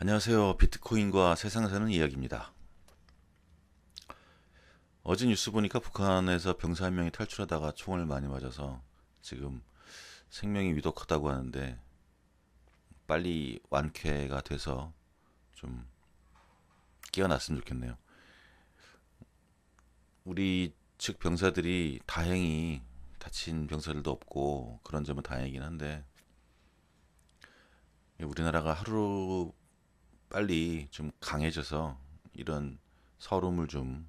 안녕하세요. 비트코인과 세상 사는 이야기입니다. 어제 뉴스 보니까 북한에서 병사 한 명이 탈출하다가 총을 많이 맞아서 지금 생명이 위독하다고 하는데 빨리 완쾌가 돼서 좀 깨어났으면 좋겠네요. 우리 측 병사들이 다행히 다친 병사들도 없고 그런 점은 다행이긴 한데 우리나라가 하루 빨리 좀 강해져서 이런 서름을 좀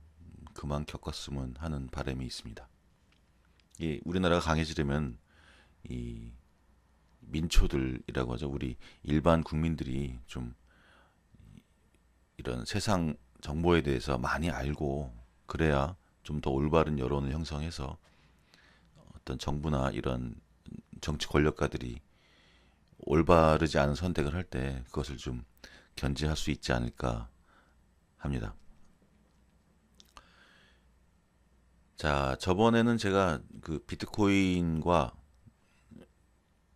그만 겪었으면 하는 바람이 있습니다. 우리나라가 강해지려면 이 민초들이라고 하죠. 우리 일반 국민들이 좀 이런 세상 정보에 대해서 많이 알고 그래야 좀 더 올바른 여론을 형성해서 어떤 정부나 이런 정치 권력가들이 올바르지 않은 선택을 할 때 그것을 좀 견제할 수 있지 않을까 합니다. 자, 저번에는 제가 그 비트코인과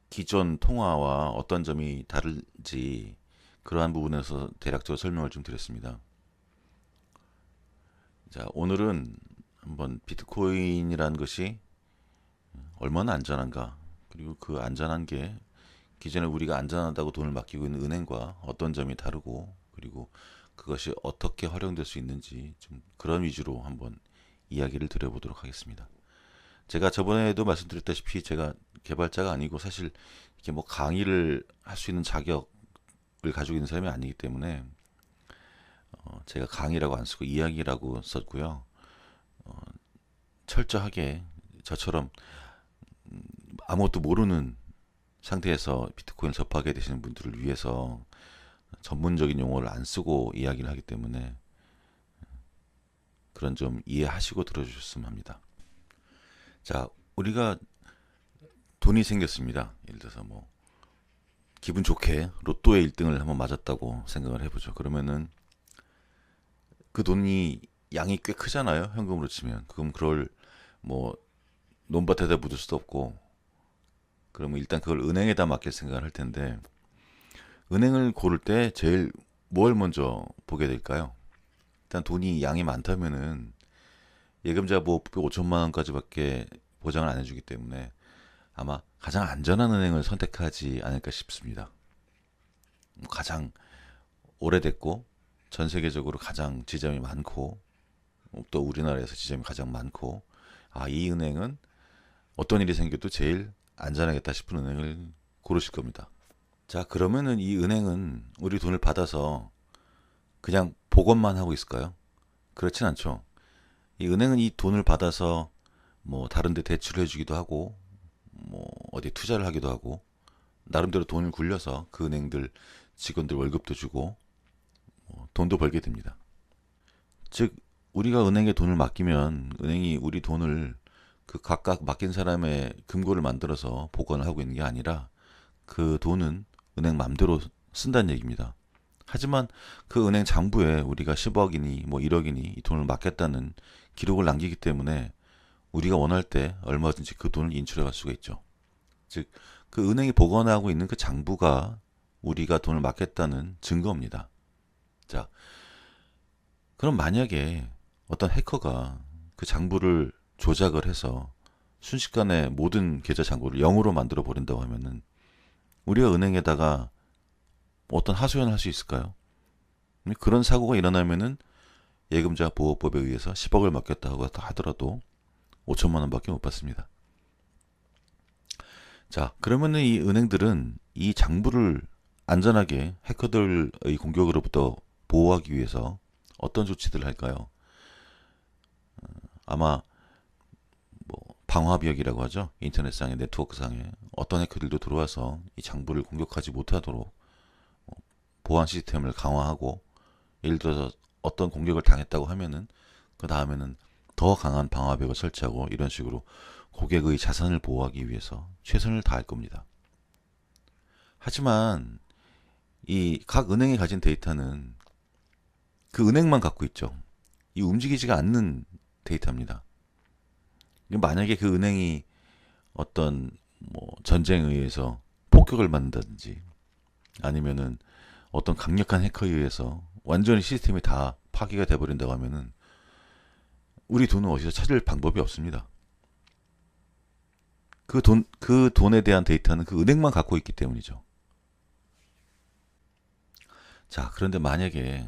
기존 통화와 어떤 점이 다른지 그러한 부분에서 대략적으로 설명을 좀 드렸습니다. 자, 오늘은 한번 비트코인이라는 것이 얼마나 안전한가, 그리고 그 안전한 게 기존에 우리가 안전하다고 돈을 맡기고 있는 은행과 어떤 점이 다르고, 그리고 그것이 어떻게 활용될 수 있는지 좀 그런 위주로 한번 이야기를 드려보도록 하겠습니다. 제가 저번에도 말씀드렸다시피 제가 개발자가 아니고 사실 이렇게 뭐 강의를 할 수 있는 자격을 가지고 있는 사람이 아니기 때문에 제가 강의라고 안 쓰고 이야기라고 썼고요. 철저하게 저처럼 아무것도 모르는 상태에서 비트코인을 접하게 되시는 분들을 위해서 전문적인 용어를 안 쓰고 이야기를 하기 때문에 그런 점 이해하시고 들어주셨으면 합니다. 자, 우리가 돈이 생겼습니다. 예를 들어서 뭐 기분 좋게 로또의 1등을 한번 맞았다고 생각을 해보죠. 그러면은 그 돈이 양이 꽤 크잖아요. 현금으로 치면. 그럼 그걸 뭐 논밭에다 묻을 수도 없고, 그러면 일단 그걸 은행에다 맡길 생각을 할 텐데, 은행을 고를 때 제일 뭘 먼저 보게 될까요? 일단 돈이 양이 많다면은 예금자 보호법이 5천만 원까지밖에 보장을 안 해주기 때문에 아마 가장 안전한 은행을 선택하지 않을까 싶습니다. 가장 오래됐고 전 세계적으로 가장 지점이 많고 또 우리나라에서 지점이 가장 많고, 이 은행은 어떤 일이 생겨도 제일 안전하겠다 싶은 은행을 고르실 겁니다. 자, 그러면은 이 은행은 우리 돈을 받아서 그냥 복원만 하고 있을까요? 그렇진 않죠. 이 은행은 이 돈을 받아서 뭐 다른 데 대출을 해주기도 하고 뭐 어디 투자를 하기도 하고 나름대로 돈을 굴려서 그 은행들 직원들 월급도 주고 돈도 벌게 됩니다. 즉 우리가 은행에 돈을 맡기면 은행이 우리 돈을 그 각각 맡긴 사람의 금고를 만들어서 복원을 하고 있는 게 아니라 그 돈은 은행 맘대로 쓴다는 얘기입니다. 하지만 그 은행 장부에 우리가 10억이니 뭐 1억이니 이 돈을 맡겼다는 기록을 남기기 때문에 우리가 원할 때 얼마든지 그 돈을 인출해 갈 수가 있죠. 즉, 그 은행이 보관하고 있는 그 장부가 우리가 돈을 맡겼다는 증거입니다. 자, 그럼 만약에 어떤 해커가 그 장부를 조작을 해서 순식간에 모든 계좌 잔고를 0으로 만들어 버린다고 하면은 우리가 은행에다가 어떤 하소연을 할 수 있을까요? 그런 사고가 일어나면은 예금자 보호법에 의해서 10억을 맡겼다고 하더라도 5천만 원밖에 못 받습니다. 자, 그러면은 이 은행들은 이 장부를 안전하게 해커들의 공격으로부터 보호하기 위해서 어떤 조치들을 할까요? 아마 뭐 방화벽이라고 하죠. 인터넷상의 네트워크상에 어떤 해커들도 들어와서 이 장부를 공격하지 못하도록 보안 시스템을 강화하고, 예를 들어서 어떤 공격을 당했다고 하면은 그 다음에는 더 강한 방화벽을 설치하고 이런 식으로 고객의 자산을 보호하기 위해서 최선을 다할 겁니다. 하지만 이 각 은행이 가진 데이터는 그 은행만 갖고 있죠. 이 움직이지가 않는 데이터입니다. 만약에 그 은행이 어떤 뭐 전쟁에 의해서 폭격을 맞는다든지 아니면은 어떤 강력한 해커에 의해서 완전히 시스템이 다 파괴가 돼버린다고 하면은 우리 돈은 어디서 찾을 방법이 없습니다. 그 돈에 대한 데이터는 그 은행만 갖고 있기 때문이죠. 자, 그런데 만약에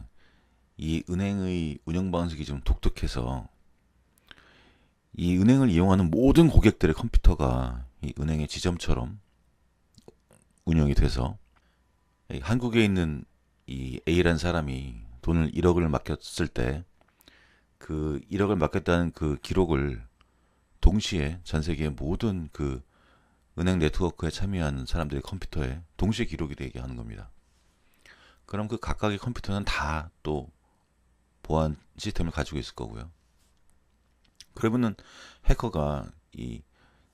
이 은행의 운영 방식이 좀 독특해서 이 은행을 이용하는 모든 고객들의 컴퓨터가 이 은행의 지점처럼 운영이 돼서 한국에 있는 이 A라는 사람이 돈을 1억을 맡겼을 때 그 1억을 맡겼다는 그 기록을 동시에 전 세계의 모든 그 은행 네트워크에 참여하는 사람들의 컴퓨터에 동시에 기록이 되게 하는 겁니다. 그럼 그 각각의 컴퓨터는 다 또 보안 시스템을 가지고 있을 거고요. 그러면은 해커가 이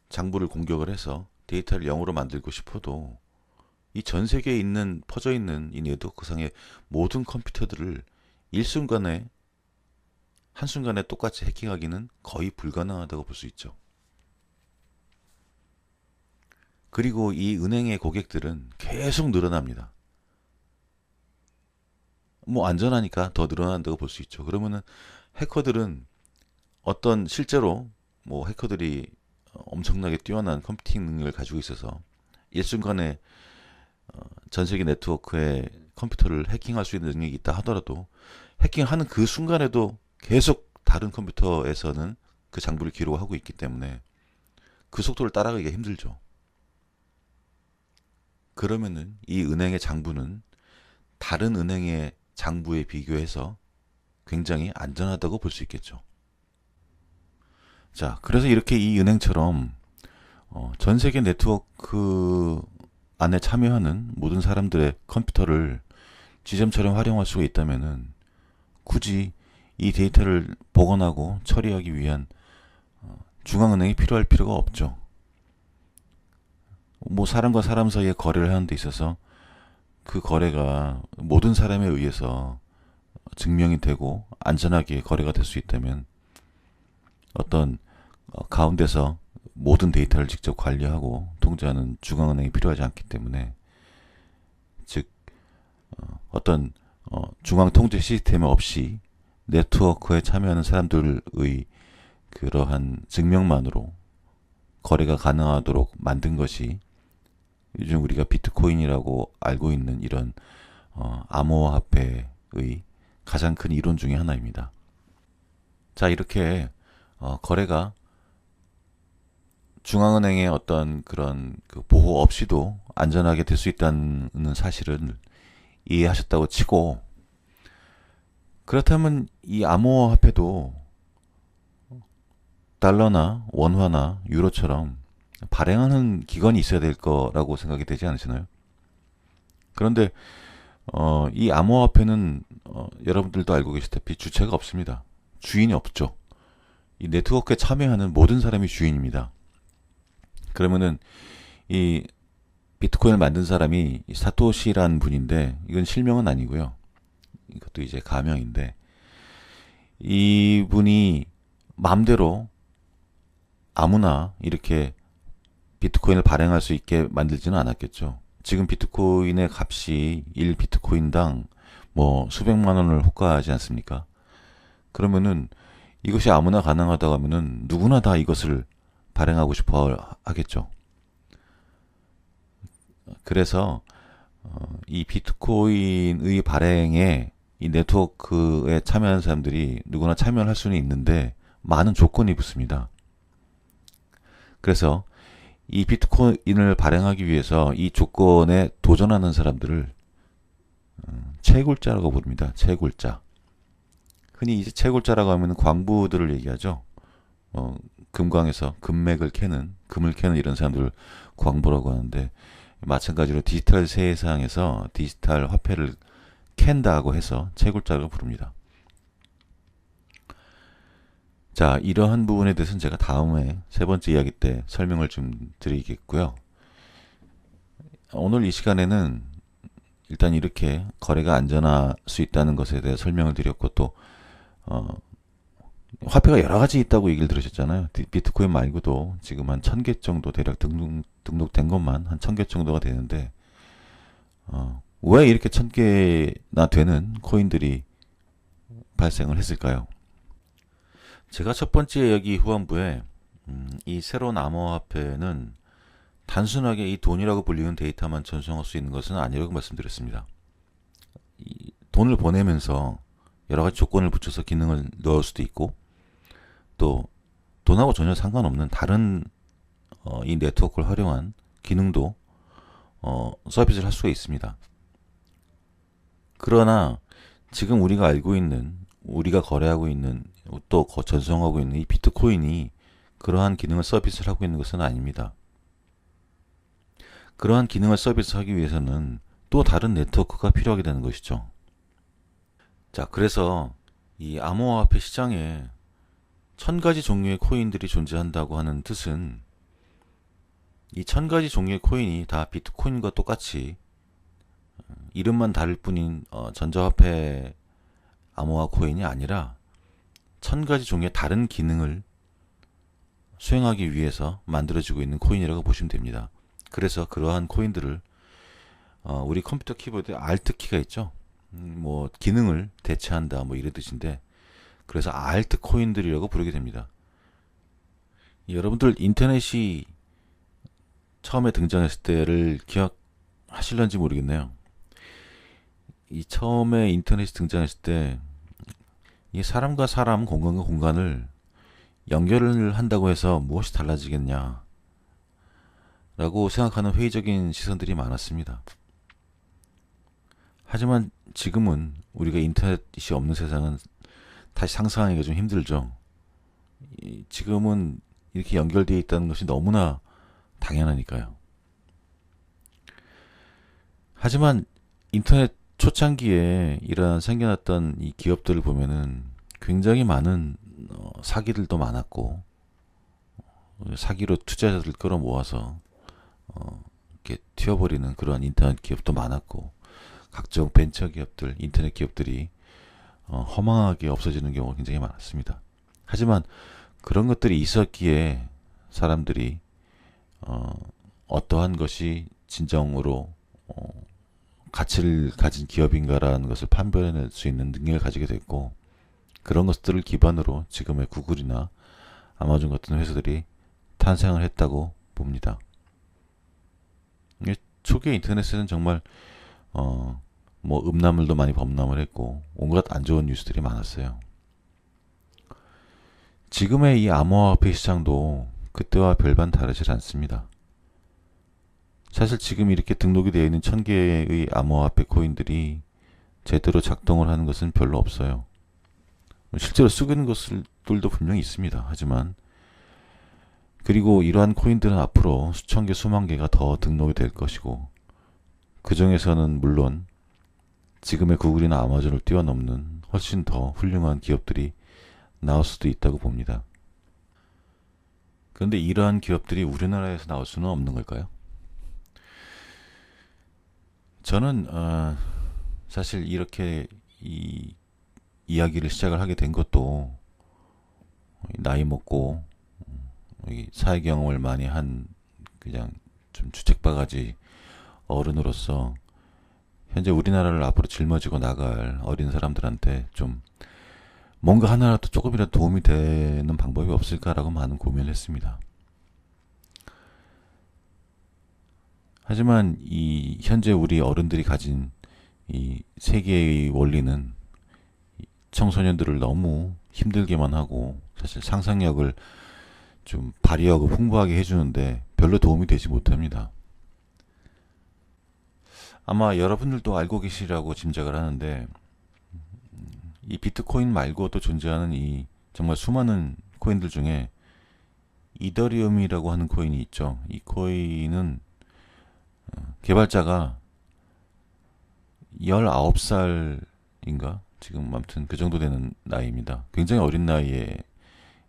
장부를 공격을 해서 데이터를 0으로 만들고 싶어도 이 전 세계에 있는 퍼져 있는 이 네트워크상의 모든 컴퓨터들을 일순간에 한순간에 똑같이 해킹하기는 거의 불가능하다고 볼 수 있죠. 그리고 이 은행의 고객들은 계속 늘어납니다. 뭐 안전하니까 더 늘어난다고 볼 수 있죠. 그러면은 해커들은 어떤 실제로 뭐 해커들이 엄청나게 뛰어난 컴퓨팅 능력을 가지고 있어서 일순간에 전 세계 네트워크에 컴퓨터를 해킹할 수 있는 능력이 있다 하더라도 해킹하는 그 순간에도 계속 다른 컴퓨터에서는 그 장부를 기록하고 있기 때문에 그 속도를 따라가기가 힘들죠. 그러면은 이 은행의 장부는 다른 은행의 장부에 비교해서 굉장히 안전하다고 볼 수 있겠죠. 자, 그래서 이렇게 이 은행처럼 전 세계 네트워크 안에 참여하는 모든 사람들의 컴퓨터를 지점처럼 활용할 수가 있다면은 굳이 이 데이터를 복원하고 처리하기 위한 중앙은행이 필요할 필요가 없죠. 뭐 사람과 사람 사이의 거래를 하는 데 있어서 그 거래가 모든 사람에 의해서 증명이 되고 안전하게 거래가 될 수 있다면 어떤 가운데서 모든 데이터를 직접 관리하고 통제하는 중앙은행이 필요하지 않기 때문에 즉 어떤 중앙 통제 시스템 없이 네트워크에 참여하는 사람들의 그러한 증명만으로 거래가 가능하도록 만든 것이 요즘 우리가 비트코인이라고 알고 있는 이런 암호화폐의 가장 큰 이론 중에 하나입니다. 자, 이렇게 거래가 중앙은행의 어떤 그런 그 보호 없이도 안전하게 될 수 있다는 사실을 이해하셨다고 치고, 그렇다면 이 암호화폐도 달러나 원화나 유로처럼 발행하는 기관이 있어야 될 거라고 생각이 되지 않으시나요? 그런데 이 암호화폐는 여러분들도 알고 계시다시피 주체가 없습니다. 주인이 없죠. 이 네트워크에 참여하는 모든 사람이 주인입니다. 그러면은 이 비트코인을 만든 사람이 사토시라는 분인데, 이건 실명은 아니고요. 이것도 이제 가명인데, 이분이 마음대로 아무나 이렇게 비트코인을 발행할 수 있게 만들지는 않았겠죠. 지금 비트코인의 값이 1비트코인당 뭐 수백만 원을 호가하지 않습니까? 그러면은 이것이 아무나 가능하다고 하면은 누구나 다 이것을 발행하고 싶어 하겠죠. 그래서 이 비트코인의 발행에 이 네트워크에 참여하는 사람들이 누구나 참여를 할 수는 있는데 많은 조건이 붙습니다. 그래서 이 비트코인을 발행하기 위해서 이 조건에 도전하는 사람들을 채굴자라고 부릅니다. 채굴자. 흔히 이제 채굴자라고 하면 광부들을 얘기하죠. 금광에서 금맥을 캐는, 금을 캐는 이런 사람들을 광부라고 하는데, 마찬가지로 디지털 세상에서 디지털 화폐를 캔다고 해서 채굴자라고 부릅니다. 자, 이러한 부분에 대해서는 제가 다음에 세 번째 이야기 때 설명을 좀 드리겠고요. 오늘 이 시간에는 일단 이렇게 거래가 안전할 수 있다는 것에 대해 설명을 드렸고, 또 화폐가 여러 가지 있다고 얘기를 들으셨잖아요. 비트코인 말고도 지금 한 1000개 정도 대략 등록된 것만 한 1000개 정도가 되는데, 왜 이렇게 1000개나 되는 코인들이 발생을 했을까요? 제가 첫 번째 여기 후반부에 이 새로운 암호화폐는 단순하게 이 돈이라고 불리는 데이터만 전송할 수 있는 것은 아니라고 말씀드렸습니다. 이 돈을 보내면서 여러 가지 조건을 붙여서 기능을 넣을 수도 있고, 또 돈하고 전혀 상관없는 다른 이 네트워크를 활용한 기능도 서비스를 할 수가 있습니다. 그러나 지금 우리가 알고 있는, 우리가 거래하고 있는, 또 전송하고 있는 이 비트코인이 그러한 기능을 서비스를 하고 있는 것은 아닙니다. 그러한 기능을 서비스하기 위해서는 또 다른 네트워크가 필요하게 되는 것이죠. 자, 그래서 이 암호화폐 시장에 1000가지 종류의 코인들이 존재한다고 하는 뜻은 이 1000가지 종류의 코인이 다 비트코인과 똑같이 이름만 다를 뿐인 전자화폐 암호화 코인이 아니라 1000가지 종류의 다른 기능을 수행하기 위해서 만들어지고 있는 코인이라고 보시면 됩니다. 그래서 그러한 코인들을 우리 컴퓨터 키보드에 Alt 키가 있죠. 뭐 기능을 대체한다 뭐 이런 뜻인데, 그래서 Alt 코인들이라고 부르게 됩니다. 여러분들 인터넷이 처음에 등장했을 때를 기억하실런지 모르겠네요. 이 처음에 인터넷이 등장했을 때 이 사람과 사람, 공간과 공간을 연결을 한다고 해서 무엇이 달라지겠냐 라고 생각하는 회의적인 시선들이 많았습니다. 하지만 지금은 우리가 인터넷이 없는 세상은 다시 상상하기가 좀 힘들죠. 지금은 이렇게 연결되어 있다는 것이 너무나 당연하니까요. 하지만 인터넷 초창기에 이러한 생겨났던 이 기업들을 보면은 굉장히 많은 사기들도 많았고, 사기로 투자자들 끌어모아서 이렇게 튀어버리는 그러한 인터넷 기업도 많았고, 각종 벤처 기업들, 인터넷 기업들이 허망하게 없어지는 경우가 굉장히 많았습니다. 하지만 그런 것들이 있었기에 사람들이 어떠한 것이 진정으로 가치를 가진 기업인가라는 것을 판별해낼 수 있는 능력을 가지게 됐고, 그런 것들을 기반으로 지금의 구글이나 아마존 같은 회사들이 탄생을 했다고 봅니다. 초기에 인터넷에는 정말 뭐 음란물도 많이 범람을 했고 온갖 안 좋은 뉴스들이 많았어요. 지금의 이 암호화폐 시장도 그때와 별반 다르지 않습니다. 사실 지금 이렇게 등록이 되어 있는 1000개의 암호화폐 코인들이 제대로 작동을 하는 것은 별로 없어요. 실제로 쓰는 것들도 분명히 있습니다. 하지만 그리고 이러한 코인들은 앞으로 수천 개, 수만 개가 더 등록이 될 것이고, 그 중에서는 물론 지금의 구글이나 아마존을 뛰어넘는 훨씬 더 훌륭한 기업들이 나올 수도 있다고 봅니다. 그런데 이러한 기업들이 우리나라에서 나올 수는 없는 걸까요? 저는 사실 이렇게 이 이야기를 시작을 하게 된 것도 나이 먹고 사회 경험을 많이 한 그냥 좀 주책바가지 어른으로서 현재 우리나라를 앞으로 짊어지고 나갈 어린 사람들한테 좀 뭔가 하나라도 조금이라도 도움이 되는 방법이 없을까라고 많은 고민을 했습니다. 하지만 이 현재 우리 어른들이 가진 이 세계의 원리는 청소년들을 너무 힘들게만 하고 사실 상상력을 좀 발휘하고 풍부하게 해주는데 별로 도움이 되지 못합니다. 아마 여러분들도 알고 계시라고 짐작을 하는데, 이 비트코인 말고도 존재하는 이 정말 수많은 코인들 중에 이더리움이라고 하는 코인이 있죠. 이 코인은 개발자가 19살인가? 지금 아무튼 그 정도 되는 나이입니다. 굉장히 어린 나이에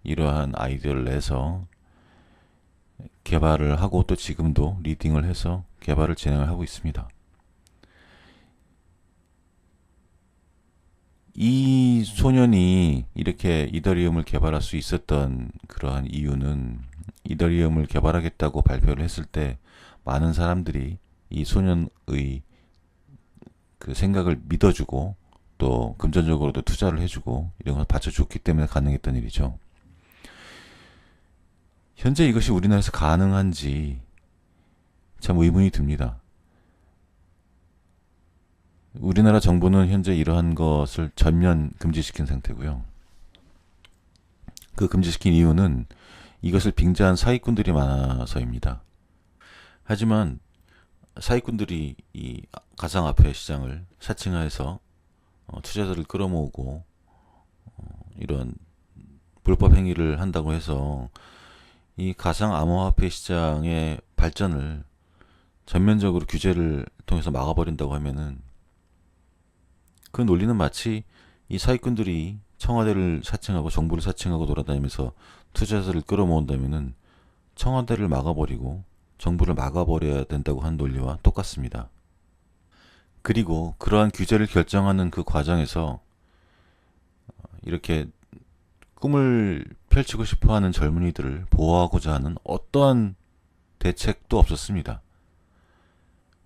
이러한 아이디어를 내서 개발을 하고 또 지금도 리딩을 해서 개발을 진행을 하고 있습니다. 이 소년이 이렇게 이더리움을 개발할 수 있었던 그러한 이유는, 이더리움을 개발하겠다고 발표를 했을 때 많은 사람들이 이 소년의 그 생각을 믿어주고 또 금전적으로도 투자를 해주고 이런 걸 받쳐줬기 때문에 가능했던 일이죠. 현재 이것이 우리나라에서 가능한지 참 의문이 듭니다. 우리나라 정부는 현재 이러한 것을 전면 금지시킨 상태고요. 그 금지시킨 이유는 이것을 빙자한 사기꾼들이 많아서입니다. 하지만 사기꾼들이 이 가상화폐 시장을 사칭해서 투자자를 끌어모으고 이런 불법 행위를 한다고 해서 이 가상 암호화폐 시장의 발전을 전면적으로 규제를 통해서 막아버린다고 하면은 그 논리는 마치 이 사기꾼들이 청와대를 사칭하고 정부를 사칭하고 돌아다니면서 투자자를 끌어모은다면은 청와대를 막아버리고 정부를 막아버려야 된다고 한 논리와 똑같습니다. 그리고 그러한 규제를 결정하는 그 과정에서 이렇게 꿈을 펼치고 싶어하는 젊은이들을 보호하고자 하는 어떠한 대책도 없었습니다.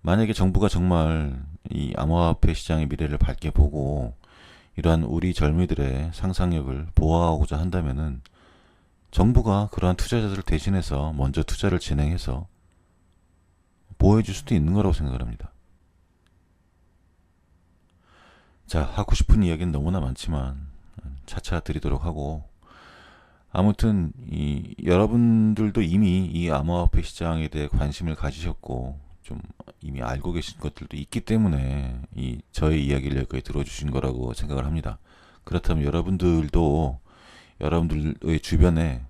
만약에 정부가 정말 이 암호화폐 시장의 미래를 밝게 보고 이러한 우리 젊은이들의 상상력을 보호하고자 한다면은 정부가 그러한 투자자들을 대신해서 먼저 투자를 진행해서 보호해 줄 수도 있는 거라고 생각을 합니다. 자, 하고 싶은 이야기는 너무나 많지만 차차 드리도록 하고, 아무튼 여러분들도 이미 이 암호화폐 시장에 대해 관심을 가지셨고 좀 이미 알고 계신 것들도 있기 때문에 저의 이야기를 여기까지 들어주신 거라고 생각을 합니다. 그렇다면 여러분들도 여러분들의 주변에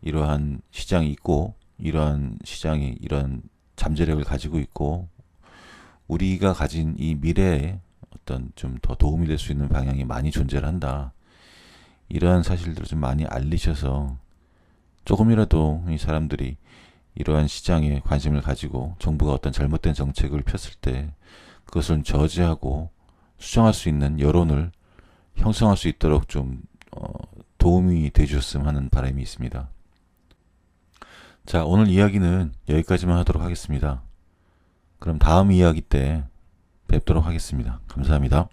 이러한 시장이 있고 이러한 시장이 이러한 잠재력을 가지고 있고 우리가 가진 이 미래에 어떤 좀 더 도움이 될 수 있는 방향이 많이 존재를 한다. 이러한 사실들을 좀 많이 알리셔서 조금이라도 이 사람들이 이러한 시장에 관심을 가지고 정부가 어떤 잘못된 정책을 폈을 때 그것을 저지하고 수정할 수 있는 여론을 형성할 수 있도록 좀 도움이 되주셨으면 하는 바람이 있습니다. 자, 오늘 이야기는 여기까지만 하도록 하겠습니다. 그럼 다음 이야기 때 뵙도록 하겠습니다. 감사합니다.